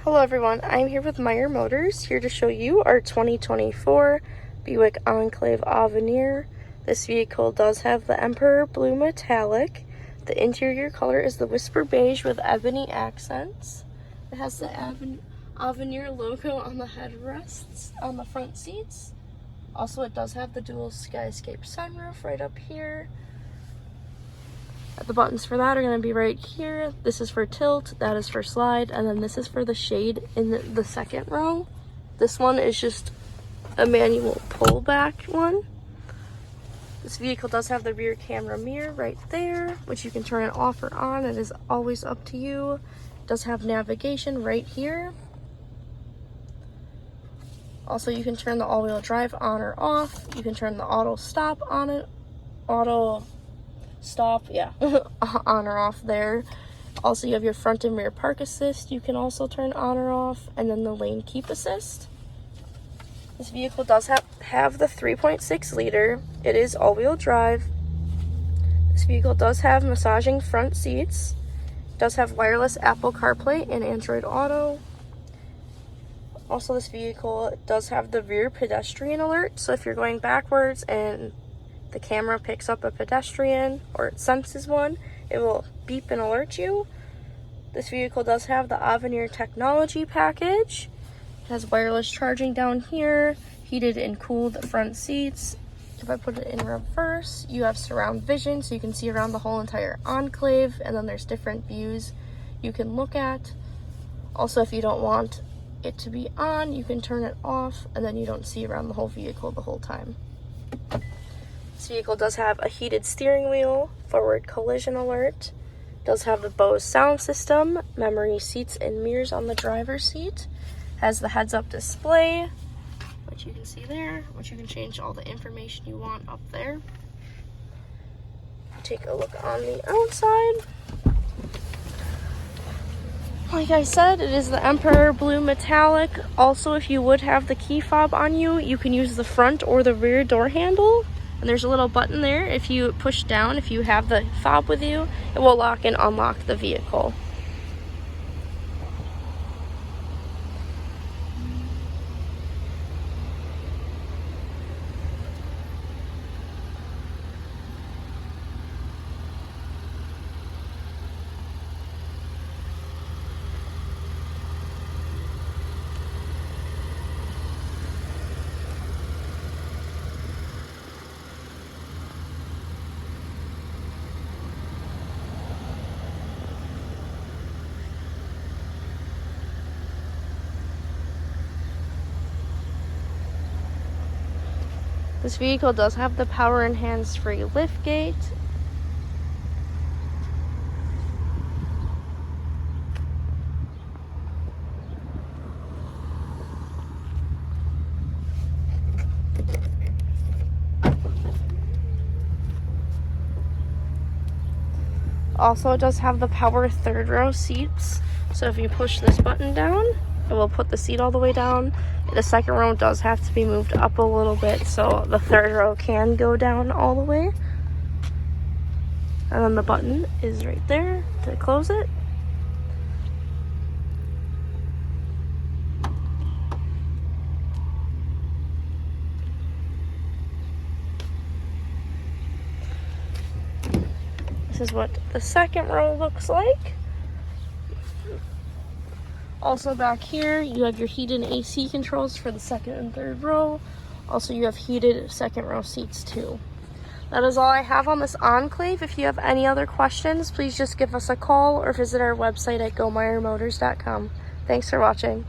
Hello everyone, I'm here with Meyer Motors, here to show you our 2024 Buick Enclave Avenir. This vehicle does have the Emperor Blue Metallic. The interior color is the Whisper Beige with ebony accents. It has the Avenir logo on the headrests on the front seats. Also, it does have the dual skyscape sunroof right up here. The buttons for that are going to be right here. This is for tilt, that is for slide, and then this is for the shade in the second row. This one is just a manual pullback one. This vehicle does have the rear camera mirror right there, which you can turn it off or on. It is always up to you. It does have navigation right here. Also, you can turn the all-wheel drive on or off. You can turn the auto stop on it, auto stop, yeah, on or off there. Also, you have your front and rear park assist. You can also turn on or off, and then the lane keep assist. This vehicle does have the 3.6 liter. It is all-wheel drive. This vehicle does have massaging front seats. It does have wireless Apple CarPlay and Android Auto. Also, this vehicle does have the rear pedestrian alert, so if you're going backwards and the camera picks up a pedestrian or it senses one, it will beep and alert you. This vehicle does have the Avenir Technology Package. It has wireless charging down here, heated and cooled front seats. If I put it in reverse, you have surround vision, so you can see around the whole entire enclave, and then there's different views you can look at. Also, if you don't want it to be on, you can turn it off, and then you don't see around the whole vehicle the whole time. This vehicle does have a heated steering wheel, forward collision alert, does have the Bose sound system, memory seats and mirrors on the driver's seat, has the heads-up display, which you can see there, which you can change all the information you want up there. Take a look on the outside. Like I said, it is the Emperor Blue Metallic. Also, if you would have the key fob on you, you can use the front or the rear door handle. And there's a little button there. If you push down, if you have the fob with you, it will lock and unlock the vehicle. This vehicle does have the power and hands-free liftgate. Also, it does have the power third row seats. So if you push this button down, it will put the seat all the way down. The second row does have to be moved up a little bit, so the third row can go down all the way. And then the button is right there to close it. This is what the second row looks like. Also back here, you have your heated AC controls for the second and third row. Also, you have heated second row seats too. That is all I have on this Enclave. If you have any other questions, please just give us a call or visit our website at gomeyermotors.com. Thanks for watching.